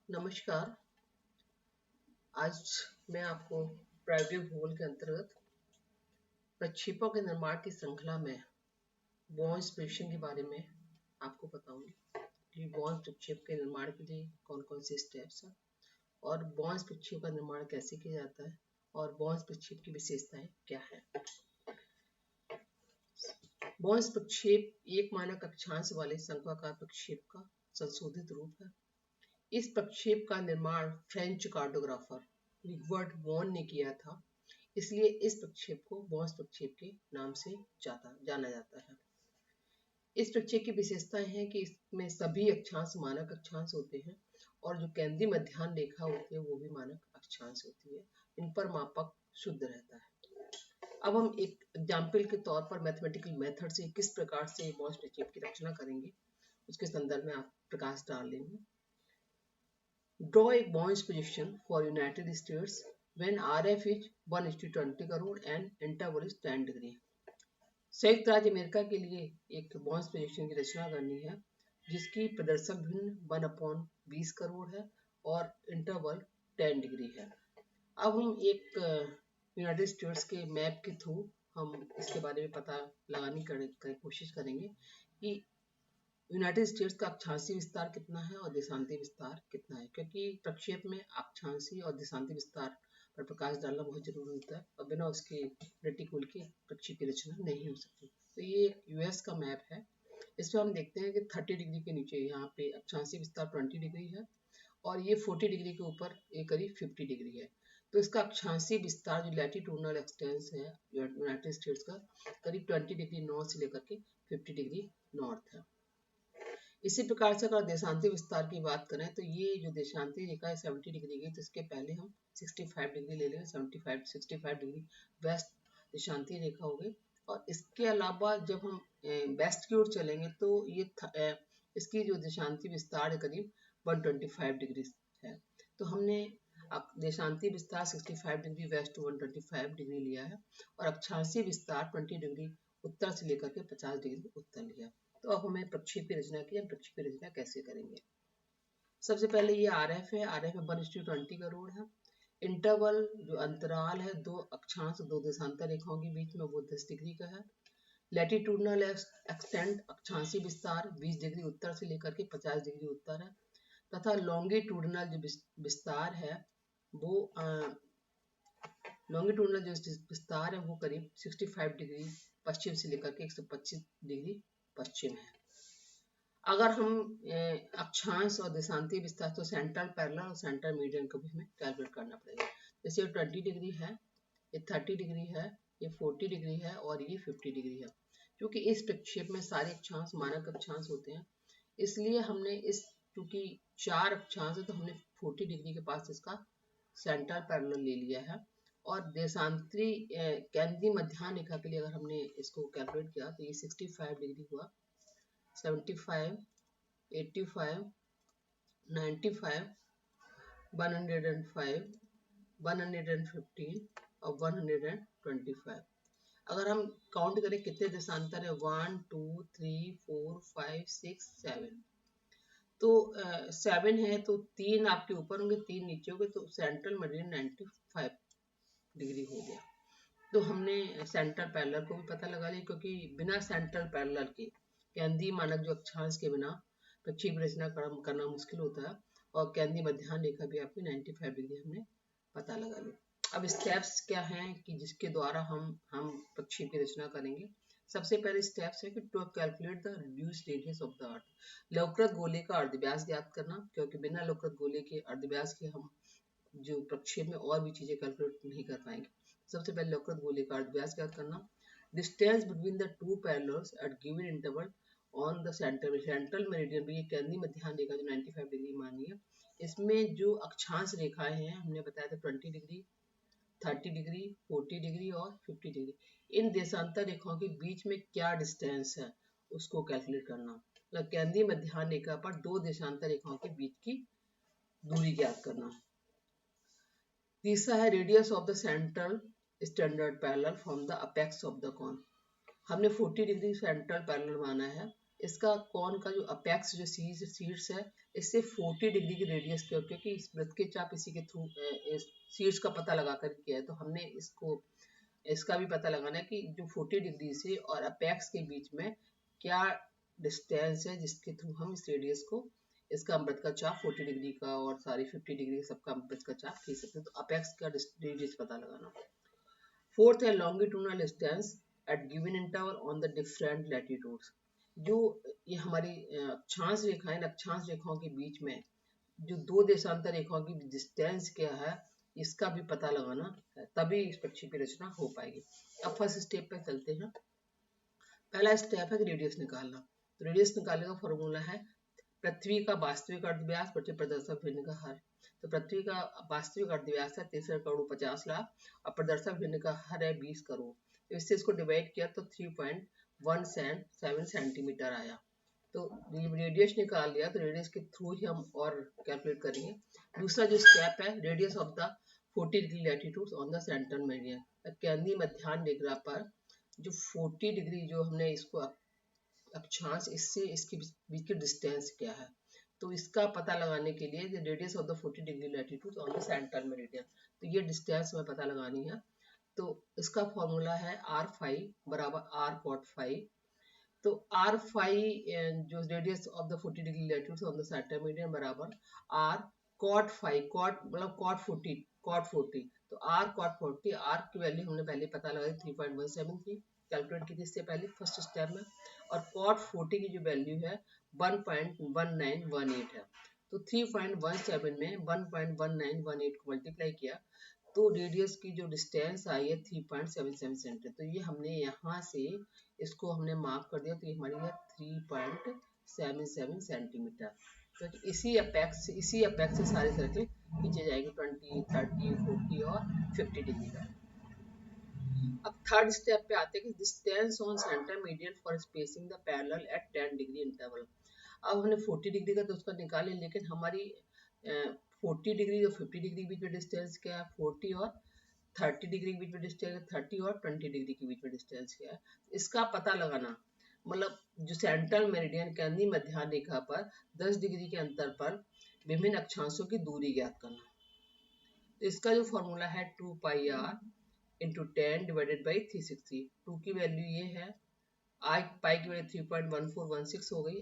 नमस्कार। आज मैं आपको प्रायोगिक भूगोल के अंतर्गत प्रक्षेपों के निर्माण की श्रृंखला में बॉन्स प्रेक्षण के बारे में आपको बताऊंगी कि बॉन्स प्रक्षेप के निर्माण के लिए कौन कौन से स्टेप्स हैं और बॉन्स प्रक्षेप का निर्माण कैसे किया जाता है और बॉन्स प्रक्षेप की विशेषताएं क्या है। बॉन्स प्रक्षेप एक मानक अक्षांश वाले शंक्वाकार प्रक्षेप का संशोधित रूप है। इस प्रक्षेप का निर्माण फ्रेंच कार्टोग्राफर रिगर्ड वॉन ने किया था, इसलिए इस प्रक्षेप को बॉन्स प्रक्षेप के नाम से जाना जाता है। इस प्रक्षेप की विशेषताएं हैं कि इसमें सभी अक्षांश मानक अक्षांश होते हैं और जो केंद्रीय मध्याह्न रेखा होती है वो भी मानक अक्षांश होती है। इन पर मापक शुद्ध रहता है। अब हम एक एग्जाम्पल के तौर पर मैथमेटिकल मेथड से किस प्रकार से बॉन्स प्रक्षेप की रचना करेंगे उसके संदर्भ में आप प्रकाश डाल लेंगे। Draw a Bond's position for United States when RF is 1:20 crore and interval is 10 degree. संयुक्त राज्य अमेरिका के लिए एक बॉन्स पोजीशन की रचना करनी है जिसकी प्रदर्शक भिन्न 1/20 करोड़ है और इंटरवल 10 डिग्री है। अब हम एक यूनाइटेड स्टेट्स के मैप के थ्रू हम इसके बारे में पता लगाने की कोशिश करेंगे कि यूनाइटेड स्टेट्स का अक्षांशीय विस्तार कितना है और देशांतीय विस्तार कितना है, क्योंकि प्रक्षेप में अक्षांशीय और देशांतीय विस्तार पर प्रकाश डालना बहुत जरूरी होता है और बिना उसके रेटिकुल के प्रक्षेप की रचना नहीं हो सकती। तो ये यूएस का मैप है। इस पर हम देखते हैं कि 30 डिग्री के नीचे यहाँ पे अक्षांशीय विस्तार 20 डिग्री है और ये 40 डिग्री के ऊपर ये करीब 50 डिग्री है। तो इसका अक्षांशीय विस्तार जो लैटिट्यूडनल एक्सटेंस है यूनाइटेड स्टेट्स का करीब 20 डिग्री नॉर्थ से लेकर के 50 डिग्री नॉर्थ है। इसी प्रकार से अगर देशांतीय विस्तार की बात करें तो ये जो देशांतीय रेखा है 70 डिग्री की, तो इसके पहले हम 65 डिग्री ले लेंगे। 65 डिग्री वेस्ट देशांतीय रेखा हो गई और इसके अलावा जब हम वेस्ट की ओर चलेंगे तो ये इसकी जो देशांतीय विस्तार है करीब 125 डिग्री है। तो हमने देशांतीय विस्तार 65 डिग्री वेस्ट टू 125 डिग्री लिया है और अक्षांशीय विस्तार 20 डिग्री उत्तर से लेकर के 50 डिग्री उत्तर लिया। तो अब हमें प्रक्षेप की रचना की, हम प्रक्षेप की रचना कैसे करेंगे। सबसे पहले ये आरएफ है, आरएफ में 1:20 करोड़ है। इंटरवल जो अंतराल है दो अक्षांश दो देशांतर रेखाओं के बीच में वो 10 डिग्री का है। लैटिट्यूडनल एक्सटेंट अक्षांशीय विस्तार 20 डिग्री उत्तर से लेकर के 50 डिग्री उत्तर है तथा लॉन्गिट्यूडनल जो विस्तार है वो लॉन्गिट्यूडनल जो विस्तार है वो करीब 65 डिग्री पश्चिम से लेकर के 125 डिग्री पश्चिम है। अगर हम अक्षांश और देशांतीय विस्तार तो सेंट्रल पैरेलल और सेंट्रल मीडियन को भी हमें कैलकुलेट करना पड़ेगा। जैसे ये 20 डिग्री है, ये 30 डिग्री है, ये 40 डिग्री है और ये 50 डिग्री है। क्योंकि इस प्रक्षेप में सारे अक्षांश मानक अक्षांश होते हैं, इसलिए हमने इस चूंकि 4 अक्षांश है तो हमने 40 डिग्री के पास इसका सेंट्रल पैरेलल ले लिया है और देशांतरी केंद्रीय मध्याह्न रेखा के लिए अगर हमने इसको कैलकुलेट किया तो ये 65 डिग्री हुआ। 75, 85, 95, 105, 115 और 125। अगर हम काउंट करें कितने देशांतर है 1 2 3 4 5 6 7, तो 7 है तो 3 आपके ऊपर होंगे 3 नीचे होंगे तो सेंट्रल मेरिडियन 95 डिग्री हो गया। तो हमने सेंट्रल पैरेलल को भी पता लगा लिया, क्योंकि बिना सेंट्रल पैरेलल के केंद्रीय मानक जो अक्षांश के बिना प्रक्षेप रचना करना मुश्किल होता है और केंद्रीय मध्याह्न रेखा भी आपकी 95 डिग्री हमने पता लगा ली। अब स्टेप्स क्या हैं कि जिसके द्वारा हम प्रक्षेप की रचना करेंगे। सबसे पहले स्टेप्स है कि to calculate the reduced radius of the earth, लवकृत गोले का अर्धव्यास ज्ञात करना, क्योंकि बिना लवकृत गोले के अर्धव्यास के हम जो प्रक्षेप में और भी चीजें कैलकुलेट नहीं कर पाएंगे। सबसे पहले लवकृत गोले का अर्धव्यास ज्ञात करना, distance between the two parallels at given interval on the central meridian भी केंद्रीय मध्याह्न रेखा जो 95 डिग्री मानी है, इसमें जो अक्षांश रेखाएं हैं हमने बताया था 20 डिग्री 30 डिग्री 40 डिग्री और 50 डिग्री। इन देशांतर रेखाओं के बीच में क्या डिस्टेंस है उसको कैलकुलेट करना, मतलब केंद्रीय मध्याह्न रेखा पर दो देशांतर रेखाओं के बीच की दूरी ज्ञात करना। तीसरा है radius of the central standard parallel from the apex of the cone, हमने 40 डिग्री सेंट्रल पैरेलल माना है इसका कोन का जो अपेक्स जो शीर्ष है इससे 40 डिग्री की रेडियस के, क्योंकि इस वृत्त के चाप इसी के थ्रू शीर्ष का पता लगा कर किया है, तो हमने इसका भी पता लगाना है कि जो 40 डिग्री से और अपेक्स के बीच में क्या डिस्टेंस है जिसके थ्रू हम इस रेडियस को, इसका अमृत का चाप 40 डिग्री का और सारी 50 डिग्री सबका अमृत का चाप खींच सकते हैं। तो अपेक्स का रेडियस पता लगाना। फोर्थ है longitudinal distance at given interval on the different latitudes. जो ये हमारी अक्षांश रेखाएं, अक्षांश रेखाओं के बीच में जो दो देशांतर रेखाओं की डिस्टेंस क्या है इसका भी पता लगाना है, तभी इस प्रक्षेप की रचना हो पाएगी। अब फर्स्ट स्टेप पे चलते हैं। पहला स्टेप है रेडियस निकालना। तो रेडियस निकालने का फॉर्मूला है पृथ्वी का वास्तविक अर्धव्यास बटे प्रदर्शक भिन्न का हर। तो पृथ्वी का वास्तविक अर्धव्यास है 63 करोड़ 50 लाख और प्रदर्शक भिन्न का हर है 20 करोड़। तो इससे इसको डिवाइड किया तो 3.17 सेंटीमीटर आया। तो रेडियस निकाल लिया, तो रेडियस के थ्रू ही हम और कैलकुलेट करेंगे। दूसरा जो स्टेप है radius of the 40 degree latitude on the central meridian. केंद्रीय मध्याह्न रेखा पर जो 40 डिग्री जो हमने इसको अक्षांश इससे इसके बीच की डिस्टेंस क्या है, तो इसका पता लगाने के लिए radius of the 40 degree latitude on the central meridian, तो ये डिस्टेंस हमें पता लगानी है। तो इसका फॉर्मूला है आर फाइव बराबर आर कॉट फाइव। तो आर फाइव जो radius of the 40 degree latitude on the central meridian बराबर आर कॉट फाइव, कॉट मतलब कॉट 40। तो आर कॉट 40, आर की वैल्यू हमने पहले पता लगाई 3.173 कैलकुलेट की थी इससे पहले फर्स्ट स्टेप में, और कॉट 40 की जो वैल्यू है 1.1918 है। तो 3.17 में 1.1918 को मल्टीप्लाई किया तो रेडियस की जो डिस्टेंस आई है 3.77 सेंटीमीटर। तो ये हमने यहाँ से इसको हमने मार्क कर दिया, तो ये हमारी है 3.77 सेंटीमीटर। तो इसी अपेक्स से सारे सर्कल खींचे जाएंगे 20, 30, 40 और 50 डिग्री का। अब थर्ड स्टेप पे आते हैं कि distance on center median for spacing the parallel at 10 degree interval. अब हमने 40 डिग्री का तो उसका निकाले, लेकिन हमारी 40 डिग्री और 50 डिग्री के बीच में डिस्टेंस क्या है, 40 और 30 डिग्री के बीच में डिस्टेंस, 30 और 20 डिग्री के बीच में डिस्टेंस क्या है, इसका पता लगाना। मतलब जो सेंट्रल मेरिडियन केंद्रीय मध्याह्न रेखा पर 10 डिग्री के अंतर पर विभिन्न अक्षांशों की दूरी ज्ञात करना। तो इसका जो फॉर्मूला है 2 pi r into 10 divided by 360। 2 की वैल्यू ये है, आर पाई की वैल्यू 3.1416 हो गई,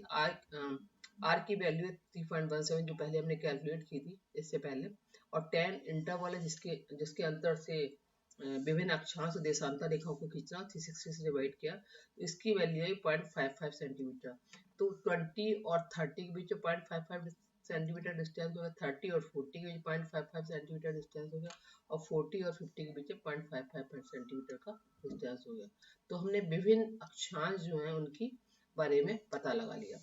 आर की वैल्यू 3.17 जो पहले हमने कैलकुलेट की थी इससे पहले, और 10 इंटरवल है जिसके अंतर से विभिन्न अक्षांश देशांतर रेखाओं को खींचना, 360 से डिवाइड किया, इसकी वैल्यू है 0.55 सेंटीमीटर। तो 20 और 30 के बीच में 0.55 सेंटीमीटर डिस्टेंस हो गया, 30 और 40 के बीच 0.55 सेंटीमीटर डिस्टेंस हो गया, और 40 और 50 के बीच 0.55 सेंटीमीटर का डिस्टेंस हो गया। तो हमने विभिन्न अक्षांश जो हैं उनकी बारे में पता लगा लिया।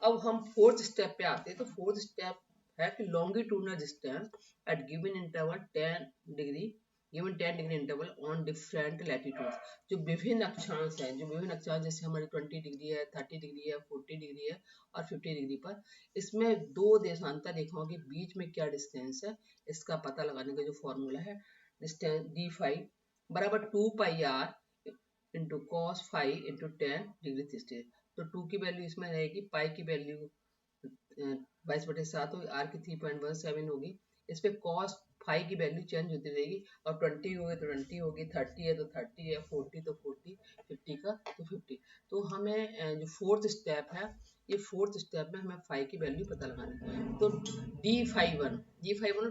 अब हम फोर्थ स्टेप पे आते हैं। तो फोर्थ स्टेप है कि longitudinal distance at given interval 10 degree interval on different latitudes. जो विभिन्न अक्षांश हैं, जैसे हमारे 20 डिग्री है, 30 डिग्री है, 40 डिग्री है और 50 डिग्री पर, इसमें दो देशांतर रेखाओं के बीच में क्या डिस्टेंस है इसका पता लगाने का जो फॉर्मूला है डिस्टेंस d5 बराबर 2 pi r into cos 5 into 10 degree 60। तो 2 की वैल्यू इसमें रहेगी, पाई की वैल्यू 22/7 होगी, आर की 3.17 होगी, इस पे कॉस 5 की वैल्यू चेंज होती रहेगी, और 20 होगी तो 20 होगी, 30 है तो 30 है, 40 तो 40, 50 का तो 50। तो हमें जो फोर्थ स्टेप है, ये फोर्थ स्टेप में हमें 5 की वैल्यू पता लगानी है। तो D51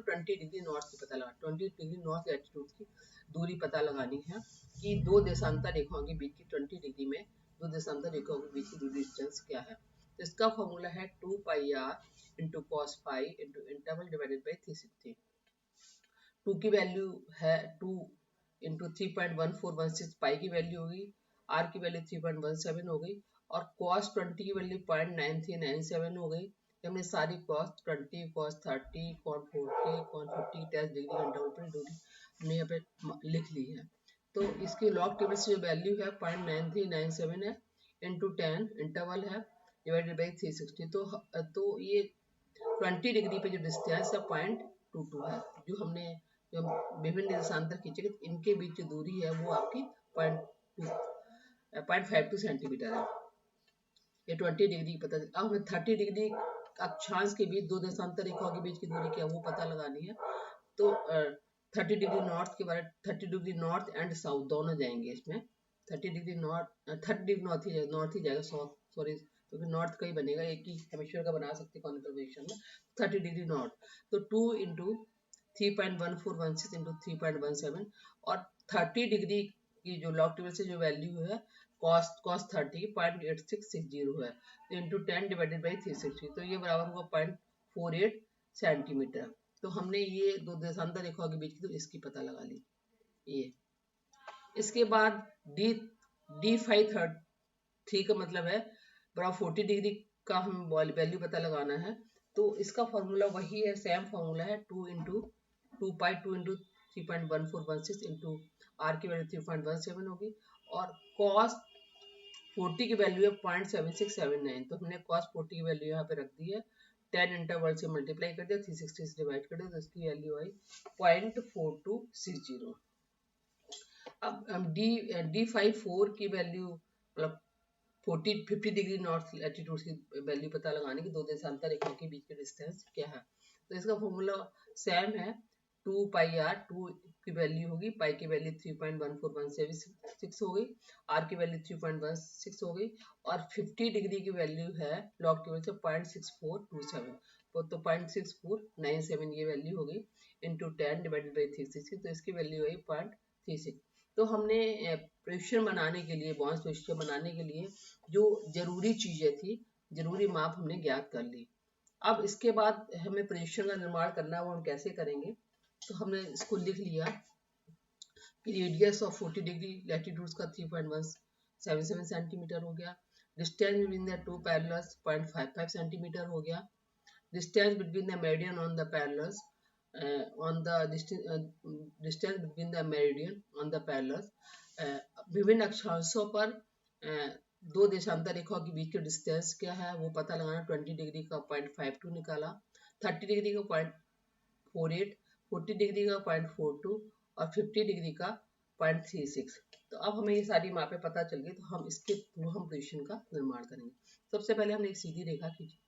20 डिग्री नॉर्थ की पता लगा, 20 डिग्री नॉर्थ लैटिट्यूड की दूरी पता लगानी है कि दो देशांतर रेखाओं के बीच की 20 डिग्री में दो देशांतर रेखाओं के बीच की दूरी डिस्टेंस क्या है। तो इसका फॉर्मूला है 2 pi r into cos 5 into interval divided by 360। 2 की वैल्यू है 2 इंटू 3.1416 पाई की वैल्यू होगी, आर की वैल्यू 3.17 हो गई, और कॉस 20 की वैल्यू 0.9397 हो गई। हमने सारी cos 20, cos 30, cos 40, cos 50 10 degree का इंटरवल पर दूरी हमने यहाँ पे लिख ली है। तो इसकी लॉग टेबल से जो वैल्यू है 0.9397 है, इंटू 10 इंटरवल है डिवाइडेड बाई 360। तो ये 20 डिग्री पे जो डिस्टेंस है 0.22 है, जो हमने जो विभिन्न देशांतर खींचे इनके बीच जो दूरी है वो आपकी 0.52 सेंटीमीटर है। ये 20 डिग्री पता चल। अब हमें 30 डिग्री अक्षांश के बीच दो देशांतर रेखाओं के बीच की दूरी क्या वो पता लगानी है। तो 30 डिग्री नॉर्थ के बारे 30 डिग्री नॉर्थ एंड साउथ दोनों जाएंगे इसमें। 30 डिग्री नॉर्थ 30 डिग्री नॉर्थ ही जाएगा, साउथ सॉरी, क्योंकि नॉर्थ का ही बनेगा, एक ही हेमिस्फीयर का बना सकते कॉनिकल पोजीशन में। 30 डिग्री नॉर्थ तो 2 इंटू 3.1416 इंटू 3.17 और 30 डिग्री की जो लॉग टेबल से जो वैल्यू है cos 30 0.8660 है, तो इंटू 10 डिवाइडेड बाई 360, तो ये बराबर होगा 0.48 सेंटीमीटर। तो हमने ये दो देशांतर रेखाओं के बीच की तो इसकी पता लगा ली ये। इसके बाद D5 का मतलब है बराबर 40 डिग्री का हम वैल्यू पता लगाना है। तो इसका फॉर्मूला वही है, सेम फॉर्मूला है, 2 इंटू 3.1416 इंटू आर की वैल्यू 3.17 होगी और cos 40 की वैल्यू है 0.7679, तो हमने cos 40 की वैल्यू यहाँ पे रख दी है, 10 इंटरवल से मल्टीप्लाई कर दिया, 360 से डिवाइड कर दिया, तो इसकी वैल्यू आई 0.4260। अब D54 की वैल्यू मतलब 50 डिग्री नॉर्थ लैटिट्यूड की वैल्यू पता लगाने की, दो देशांतर रेखाओं के बीच की डिस्टेंस क्या है। तो इसका फॉर्मूला सेम है, 2 पाई आर, 2 की वैल्यू होगी, पाई की वैल्यू 3.1416 हो गई, आर की वैल्यू 3.16 हो गई और 50 डिग्री की वैल्यू है लॉग टेबल से 0.6427, तो 0.6497 ये वैल्यू हो गई इंटू 10 डिवाइडेड बाई 360, तो इसकी वैल्यू आई 0.36। तो हमने प्रेशर बनाने के लिए, बॉन्स प्रेशर बनाने के लिए जो जरूरी चीजें थी, जरूरी माप हमने ज्ञात कर ली। अब इसके बाद हमें प्रेशर का निर्माण करना है, वो हम कैसे करेंगे। तो हमने इसको लिख लिया कि रेडियस ऑफ 40 डिग्री लैटिट्यूड का 3.177 सेंटीमीटर हो गया, distance between the two parallels 0.55 centimetre हो गया, distance between the meridian on the parallels on the distance between the meridian on the parallels, विभिन्न अक्षांशों पर दो देशांतर रेखाओं के बीच के डिस्टेंस क्या है वो पता लगाना। 20 डिग्री का 0.52 निकाला, 30 डिग्री का 0.48, 40 डिग्री का 0.42 और 50 डिग्री का 0.36। तो अब हमें ये सारी मापें पता चल गई, तो हम इसके थ्रू हम पोजीशन का निर्माण करेंगे। सबसे पहले हमने एक सीधी रेखा खींची।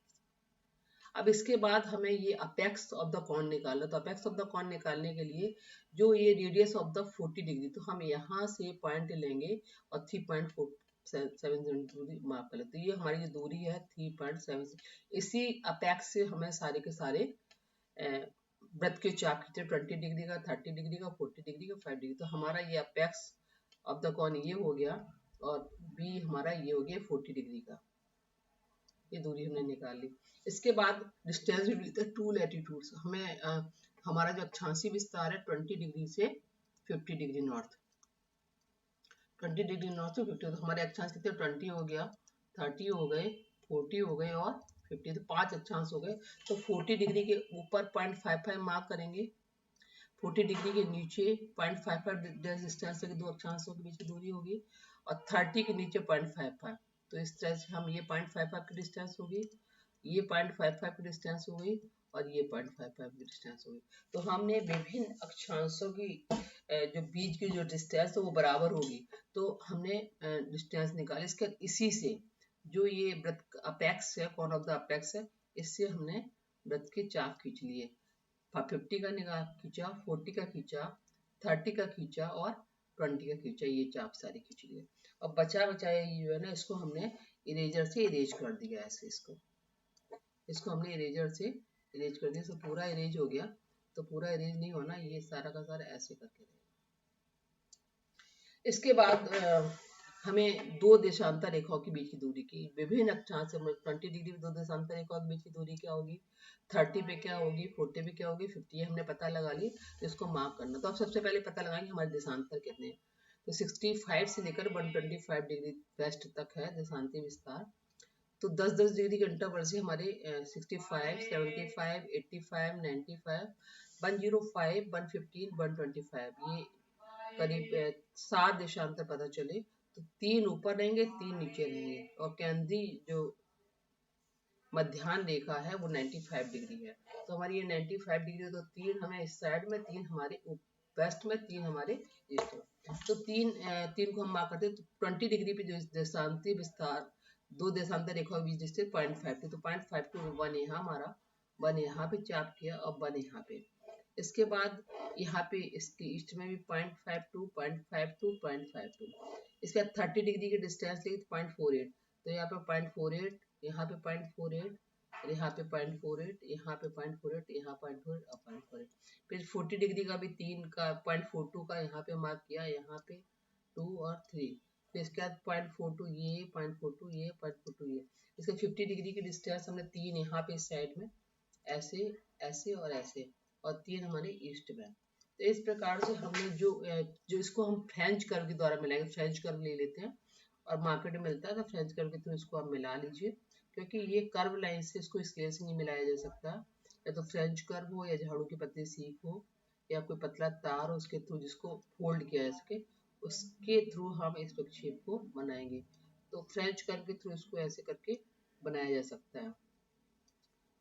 अब इसके बाद हमें ये अपेक्स ऑफ द कॉन निकालना। तो अपेक्स ऑफ द कॉन निकालने के लिए जो ये रेडियस ऑफ द 40 डिग्री, तो हम यहाँ से पॉइंट लेंगे और 3.47 दूरी माप कर लेते। तो ये हमारी जो दूरी है 3.7, इसी अपेक्स से हमें सारे के सारे वृत्त के चाप खींचे, 20 डिग्री का, 30 डिग्री का, 40 डिग्री का, 5 डिग्री। तो हमारा ये अपेक्स ऑफ द कॉन ये हो गया और बी हमारा ये हो गया 40 डिग्री का, ये दूरी हमने निकाल ली। इसके बाद डिस्टेंस भी मिलता है 2 लैटिट्यूड्स हमें। हमारा जो अक्षांशीय विस्तार है 20 डिग्री से 50 डिग्री नॉर्थ, 20 डिग्री नॉर्थ से 50, तो हमारे अक्षांश कितने 20 हो गया, 30 हो गए, 40 हो गए और 50, तो 5 अक्षांश हो गए। तो 40 डिग्री के ऊपर 0.55 मार्क करेंगे, 40 डिग्री के नीचे 0.55 डिस्टेंस से दो अक्षांशों के बीच की दूरी होगी और 30 के नीचे 0.55। तो इस तरह से हम ये 0.55 की डिस्टेंस होगी, ये 0.55 की डिस्टेंस हो गई और ये 0.55 की डिस्टेंस हो गई। तो हमने विभिन्न अक्षांशों की जो बीच की जो डिस्टेंस है वो बराबर होगी, तो हमने डिस्टेंस निकाली। इसके इसी से जो ये वृत्त अपेक्स है, कॉर्नर ऑफ द अपेक्स है, इससे हमने वृत्त के चाप खींच लिए। 50 का निकाल खींचा, 40 का खींचा, 30 का खींचा और 20 का खींचा, ये चाप सारे खींच लिए। अब बचा बचाया ये जो है ना, इसको हमने इरेजर से इरेज कर दिया ऐसे, इसको हमने इरेजर से इरेज कर दिया। तो पूरा इरेज हो गया, तो पूरा इरेज नहीं होना, ये सारा का सारा ऐसे करके रहेगा। इसके बाद हमें दो देशांतर रेखाओं के बीच की दूरी की विभिन्न अक्षांश से 20 डिग्री दो देशांतर रेखाओं के बीच की दूरी क्या होगी, 30 पे क्या होगी, 40 पे क्या होगी, 50, ये हमने पता लगा ली। तो इसको मार्क करना, तो अब सबसे पहले पता लगाएंगे हमारे देशांतर कितने हैं। तो 65 से लेकर 125 डिग्री वेस्ट तक है देशांतीय विस्तार। तो 10-10 डिग्री के इंटरवल से हमारे 65, 75, 85, 95, 105, 115, 125, ये करीब 7 देशांतर पता चले। तो 3 ऊपर रहेंगे, 3 नीचे रहेंगे और केंद्रीय जो मध्याह्न रेखा है वो 95 डिग्री है। तो हमारी ये 95 डिग्री, तो 3 हमें इस साइड में, 3 हमारे वेस्ट में, 3 हमारे ईस्ट में। तो 3 को हम मार्क करते हैं। तो 20 डिग्री पे जो देशांतीय विस्तार दो देशांतर रेखाओं के बीच डिस्टेंस 0.52, तो 0.52 1 यहाँ मारा, 1 यहाँ पे चाप किया और 1 यहाँ पे। इसके बाद यहाँ पे इसके ईस्ट में भी 0.52, 0.52, 0.52। इसके बाद 30 डिग्री की डिस्टेंस ली 0.48, तो यहाँ पे 0.48, यहाँ पे 0.48, यहाँ पे 0.48, यहाँ पे 0.48, यहाँ 0.48 और 0.48। फिर 40 डिग्री का भी 3 का 0.42 का यहाँ पे मार्क किया, यहाँ पे 2 और 3। फिर इसके बाद 0.42 ये, 0.42 ये, 0.42 ये। इसके 50 डिग्री की डिस्टेंस हमने 3 यहाँ पे इस साइड में, ऐसे ऐसे और ऐसे, और 3 हमारे ईस्ट में। तो इस प्रकार से हमने जो इसको हम फ्रेंच कर्व के द्वारा मिलाएंगे, फ्रेंच कर्व ले लेते हैं और मार्केट में मिलता है, तो फ्रेंच कर्व के थ्रू इसको आप मिला लीजिए, क्योंकि ये कर्व लाइन से इसको स्केल से नहीं मिलाया जा सकता। या तो फ्रेंच कर्व हो, या झाड़ू की पतली सीख हो, या कोई पतला तार हो, उसके थ्रू जिसको फोल्ड किया जा सके, उसके थ्रू हम इस प्रक्षेप को बनाएंगे। तो फ्रेंच कर्व के थ्रू इसको ऐसे करके बनाया जा सकता है।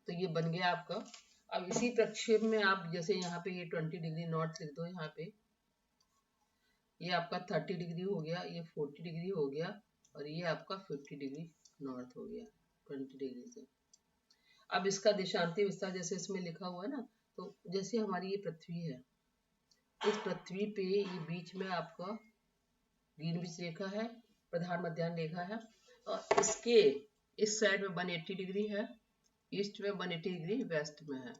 तो ये बन गया आपका। अब इसी प्रक्षेप में आप जैसे यहाँ पे ये 20 डिग्री नॉर्थ लिख दो, यहाँ पे ये आपका 30 डिग्री हो गया, ये 40 डिग्री हो गया, और ये आपका 50 डिग्री नॉर्थ हो गया 20 डिग्री से। अब इसका देशांती विस्तार जैसे इसमें लिखा हुआ है ना, तो जैसे हमारी ये पृथ्वी है, इस पृथ्वी पे ये बीच में आपका ग्रीनविच रेखा है, प्रधान मध्याह्न रेखा है, और इसके इस साइड में 180 डिग्री है, ईस्ट में 180 डिग्री वेस्ट में है।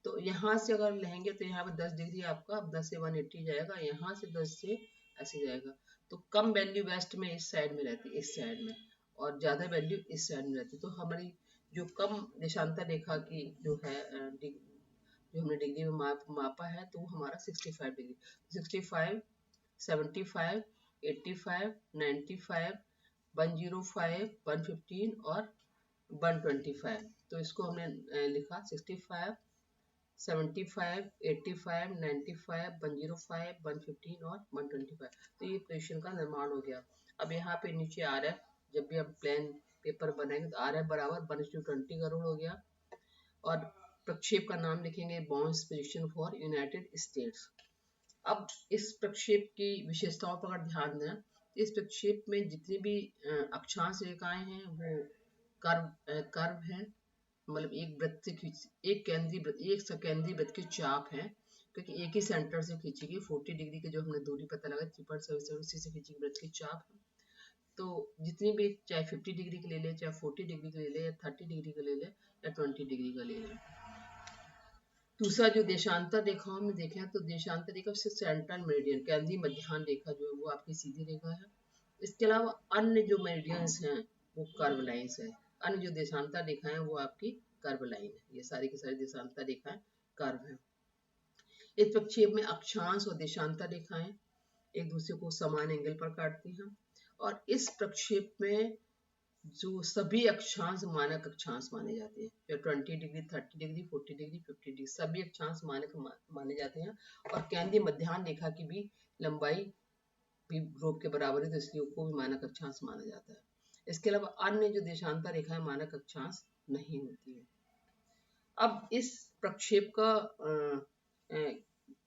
तो यहाँ से अगर लेंगे तो यहाँ पे 10 डिग्री आपका 10 से 180 जाएगा, यहाँ से 10 से ऐसे जाएगा। तो कम वैल्यू वेस्ट में इस साइड में रहती है, इस साइड में, और ज़्यादा वैल्यू इस साइड में रहती है। तो हमारी जो कम देशांतर रेखा की जो है जो हमने डिग्री में मापा है, तो वो हमारा 65 डिग्री, 65, 75, 85, 95, 105, 115 और 125। तो इसको हमने लिखा 65, 75, 85, 95, 105, 115 और 125। तो ये इक्वेशन का निर्माण हो गया। अब यहाँ पे नीचे RF, जब भी हम प्लेन पेपर बनाएंगे तो RF बराबर 1:20 का रूल हो गया। और प्रक्षेप का नाम लिखेंगे bounce position for United states. अब इस प्रक्षेप की विशेषताओं पर अगर ध्यान दें, इस प्रक्षेप में जितनी भी अक्षांश रेखाएं हैं वो कर्व है, मतलब एक वृत्त से एक केंद्रीय वृत्त की चाप है, क्योंकि एक ही सेंटर से खींचेगी। 40 डिग्री की जो हमने दूरी पता लगा 3.77 से खींचेगी वृत्त की चाप है। तो जितनी भी, चाहे 50 डिग्री की ले ले, चाहे 40 डिग्री की ले ले, या 30 डिग्री का ले ले, या 20 डिग्री का ले ले। दूसरा जो देशांतर रेखाओं में देखें तो देशांतर रेखा से सेंट्रल मेरिडियन, केंद्रीय मध्याह्न रेखा जो है वो आपकी सीधी रेखा है। इसके अलावा अन्य जो मेरिडियंस हैं वो कर्व लाइन्स है। अन्य जो देशांतर रेखाएं हैं वो आपकी कर्व लाइन है। ये सारी की सारी देशांतर रेखाएं कर्व है। इस प्रक्षेप में अक्षांश और देशांतर रेखाएं एक दूसरे को समान एंगल पर काटती हैं, और इस प्रक्षेप में जो सभी अक्षांश मानक अक्षांश माने जाते हैं, जो 20 डिग्री, 30 डिग्री, 40 डिग्री, 50 डिग्री, सभी अक्षांश मानक माने जाते हैं। और केंद्रीय मध्याह्न रेखा की भी लंबाई भी ध्रुव के बराबर है, तो इसलिए उसको भी मानक अक्षांश माना जाता है। इसके अलावा अन्य जो देशांतर रेखाएं मानक अक्षांश नहीं होती है। अब इस प्रक्षेप का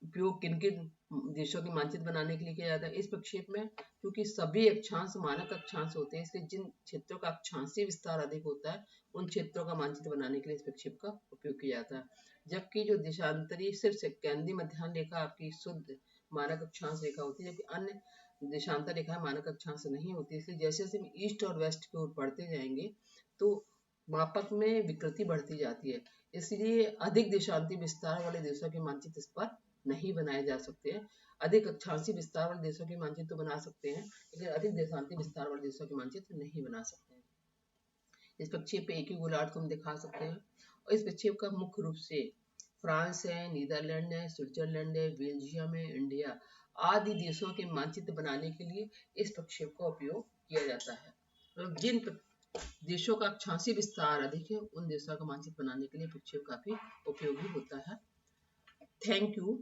उपयोग किन किन देशों के मानचित्र बनाने के लिए किया जाता है? इस प्रक्षेप में क्योंकि सभी अक्षांश मानक अक्षांश होते हैं, इसलिए जिन क्षेत्रों का अक्षांशीय विस्तार अधिक होता है उन क्षेत्रों का मानचित्र बनाने के लिए इस प्रक्षेप का उपयोग किया जाता है। जबकि जो देशांतरी सिर्फ केंद्रीय मध्याह्न रेखा आपकी शुद्ध मानक अक्षांश रेखा होती है, जबकि अन्य देशांतर रेखा मानक अक्षांश नहीं होती। इसलिए जैसे जैसे हम ईस्ट और वेस्ट की ओर बढ़ते जाएंगे तो मापक में विकृति बढ़ती जाती है। इसलिए अधिक देशांती विस्तार वाले देशों के मानचित्र इस पर नहीं बनाए जा सकते हैं। अधिक अक्षांशीय विस्तार वाले देशों के मानचित्र तो बना सकते हैं, लेकिन अधिक देशांती विस्तार वाले देशों के मानचित्र नहीं बना सकते हैं। इस प्रक्षेप पे एक ही गोलार्ध को हम दिखा सकते हैं, और इस प्रक्षेप का मुख्य रूप से फ्रांस है, नीदरलैंड है, स्विट्जरलैंड है, बेल्जियम है, इंडिया आदि देशों के मानचित्र बनाने के लिए इस प्रक्षेप का उपयोग किया जाता है। तो जिन देशों का अक्षांशीय विस्तार अधिक है उन देशों का मानचित्र बनाने के लिए प्रक्षेप काफी उपयोगी होता है। Thank you.